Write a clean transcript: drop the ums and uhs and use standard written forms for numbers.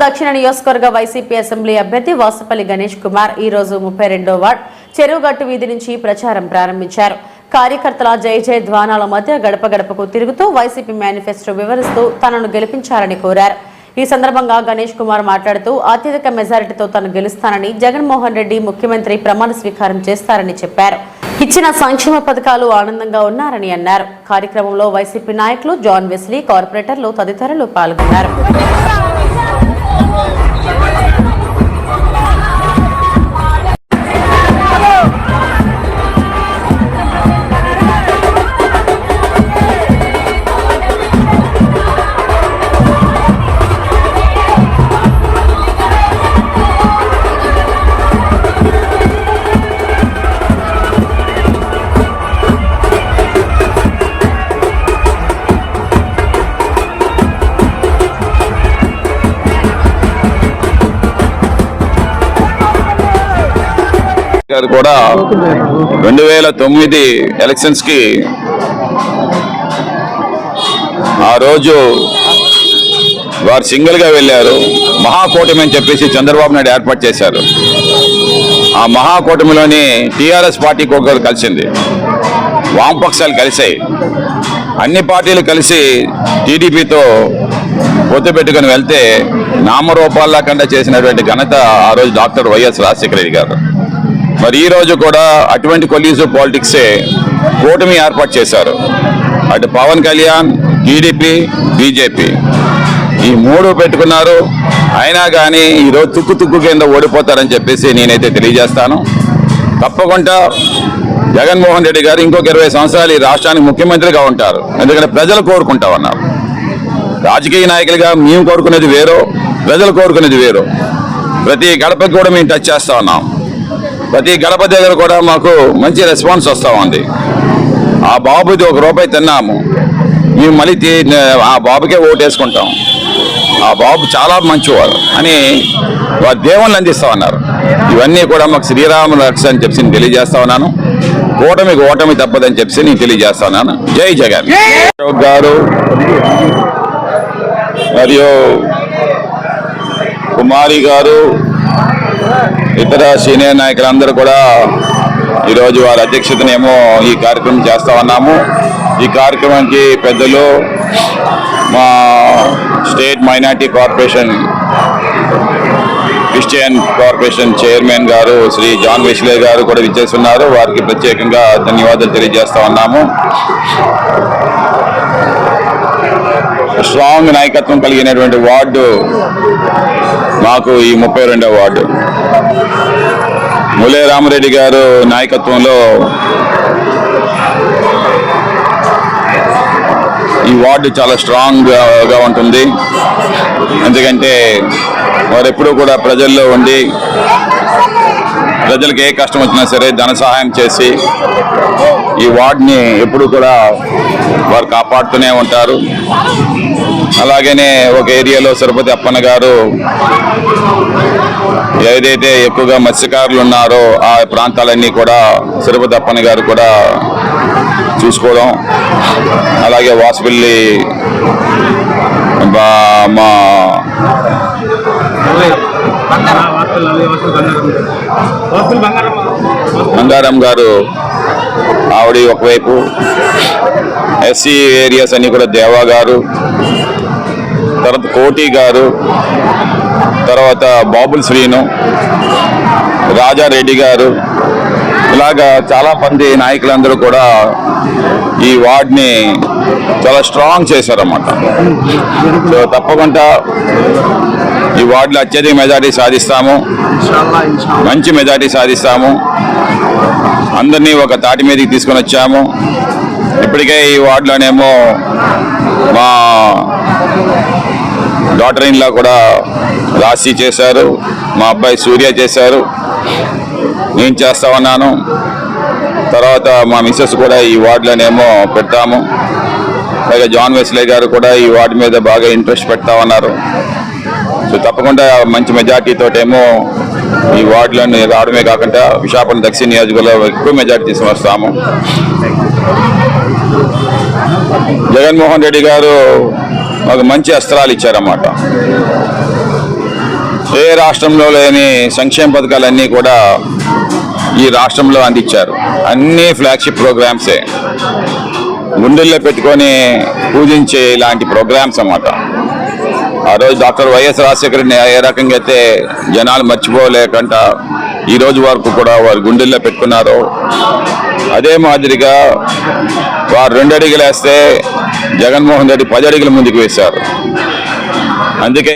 దక్షిణ నియోజకవర్గ YCP assembly అభ్యర్థి వాసుపల్లి గణేష్ కుమార్ ఈ రోజు 32వ వార్డ్ చెరువుగట్టు వీధి నుంచి ప్రచారం ప్రారంభించారు. కార్యకర్తల జై జై ధ్వానాల మధ్య గడప గడపకు తిరుగుతూ వైసీపీ మేనిఫెస్టో వివరిస్తూ తనను గెలిపించాలని కోరారు. ఈ సందర్భంగా గణేష్ కుమార్ మాట్లాడుతూ అత్యధిక మెజారిటీతో తాను గెలుస్తానని, జగన్మోహన్ రెడ్డి ముఖ్యమంత్రి ప్రమాణ స్వీకారం చేస్తారని చెప్పారు. ఇచ్చిన సంక్షేమ పథకాలు ఆనందంగా ఉన్నారని అన్నారు. కార్యక్రమంలో వైసీపీ నాయకులు జాన్ వెస్లీ, కార్పొరేటర్లు తదితరులు పాల్గొన్నారు. గారు కూడా 2009 ఎలక్షన్స్ కి ఆ రోజు వారు సింగిల్ గా వెళ్ళారు. మహాకూటమి అని చెప్పేసి చంద్రబాబు నాయుడు ఏర్పాటు చేశారు. ఆ మహాకూటమిలోని టీఆర్ఎస్ పార్టీ ఒకరు కలిసింది, వామపక్షాలు కలిసాయి. అన్ని పార్టీలు కలిసి టీడీపీతో పొత్తు పెట్టుకుని వెళ్తే నామరూపాల్లా కంటే చేసినటువంటి ఘనత ఆ రోజు డాక్టర్ వైఎస్ రాజశేఖర రెడ్డి గారు. మరి ఈ రోజు కూడా అటువంటి కొలీజివ్ పాలిటిక్సే కూటమి ఏర్పాటు చేశారు. అటు పవన్ కళ్యాణ్, టీడీపీ, బీజేపీ ఈ మూడు పెట్టుకున్నారు. అయినా కానీ ఈరోజు తుక్కు కింద ఓడిపోతారని చెప్పేసి నేనైతే తెలియజేస్తాను. తప్పకుండా జగన్మోహన్ రెడ్డి గారు ఇంకొక 20 సంవత్సరాలు ఈ రాష్ట్రానికి ముఖ్యమంత్రిగా ఉంటారు. ఎందుకంటే ప్రజలు కోరుకుంటా ఉన్నారు. రాజకీయ నాయకులుగా మేము కోరుకునేది వేరు, ప్రజలు కోరుకునేది వేరు. ప్రతి గడపకి కూడా మేము టచ్ చేస్తా ఉన్నాం. ప్రతి గడప దగ్గర కూడా మాకు మంచి రెస్పాన్స్ వస్తూ ఉంది. ఆ బాబుది ₹1 తిన్నాము, మేము మళ్ళీ ఆ బాబుకే ఓటు వేసుకుంటాం, ఆ బాబు చాలా మంచివారు అని వారు దేవుళ్ళు అందిస్తూ ఉన్నారు. ఇవన్నీ కూడా మాకు శ్రీరామ రక్ష అని చెప్పి నేను తెలియజేస్తా ఉన్నాను. కూటమికి ఓటమి తప్పదని చెప్పి నేను తెలియజేస్తా ఉన్నాను. జై జగన్ గారు మరియు కుమారి గారు, ఇతర సీనియర్ నాయకులందరూ కూడా ఈరోజు వారి అధ్యక్షతనేమో ఈ కార్యక్రమం చేస్తా ఉన్నాము. ఈ కార్యక్రమానికి పెద్దలు మా state minority corporation Christian corporation chairman గారు శ్రీ జాన్ వెస్లీ గారు కూడా విచ్చేస్తున్నారు. వారికి ప్రత్యేకంగా ధన్యవాదాలు తెలియజేస్తా ఉన్నాము. స్ట్రాంగ్ నాయకత్వం కలిగినటువంటి వార్డు మాకు ఈ 32వ వార్డు. ములే రామరెడ్డి గారు నాయకత్వంలో ఈ వార్డు చాలా స్ట్రాంగ్గా ఉంటుంది. ఎందుకంటే వారు ఎప్పుడూ కూడా ప్రజల్లో ఉండి ప్రజలకు ఏ కష్టం వచ్చినా సరే ధన సహాయం చేసి ఈ వార్డుని ఎప్పుడు కూడా వారు కాపాడుతూనే ఉంటారు. అలాగనే ఒక ఏరియాలో సరపతి అప్పన్న గారు ఏదైతే ఎక్కువగా మత్స్యకారులు ఉన్నారో ఆ ప్రాంతాలన్నీ కూడా సరపతి అప్పన్న గారు కూడా చూసుకోవడం. అలాగే వాసుపల్లి మా బంగారం గారు ఆవిడ ఒకవైపు, ఎస్సీ ఏరియాస్ అన్ని కూడా దేవా గారు, తర్వాత కోటి గారు, తర్వాత బాబుల్ శ్రీను, రాజారెడ్డి గారు, ఇలాగా చాలా మంది నాయకులందరూ కూడా ఈ వార్డ్ని చాలా స్ట్రాంగ్ చేశారన్నమాట. సో తప్పకుండా ఈ వార్డులో అత్యధిక మెజార్టీ సాధిస్తాము, మంచి మెజార్టీ సాధిస్తాము. అందరినీ ఒక తాటి మీదకి తీసుకొని వచ్చాము. ఇప్పటికే ఈ వార్డులోనేమో మా డాటర్ ఇన్లా కూడా రాశి చేశారు, మా అబ్బాయి సూర్య చేశారు, నేను చేస్తా ఉన్నాను. తర్వాత మా మిస్సెస్ కూడా ఈ వార్డులోనేమో పెడతాము. అలాగే జాన్ వెస్లీ గారు కూడా ఈ వార్డు మీద బాగా ఇంట్రెస్ట్ పెడతా ఉన్నారు. సో తప్పకుండా మంచి మెజార్టీతోటేమో ఈ వార్డులను రావడమే కాకుండా విశాఖపట్నం దక్షిణ నియోజకవర్గంలో ఎక్కువ మెజార్టీ తీసుకుని వస్తాము. జగన్మోహన్ రెడ్డి గారు మాకు మంచి అస్త్రాలు ఇచ్చారన్నమాట. ఏ రాష్ట్రంలో లేని సంక్షేమ పథకాలన్నీ కూడా ఈ రాష్ట్రంలో అందించారు. అన్నీ ఫ్లాగ్షిప్ ప్రోగ్రామ్సే, గుండెల్లో పెట్టుకొని పూజించే ఇలాంటి ప్రోగ్రామ్స్ అన్నమాట. ఆ రోజు డాక్టర్ వైఎస్ రాజశేఖరని ఏ రకంగా అయితే జనాలు మర్చిపోలేకుండా ఈ రోజు వరకు కూడా వారు గుండెల్లో పెట్టుకున్నారు, అదే మాదిరిగా వారు 2 అడుగులు వేస్తే జగన్మోహన్ రెడ్డి 10 అడుగుల ముందుకు వేశారు. అందుకే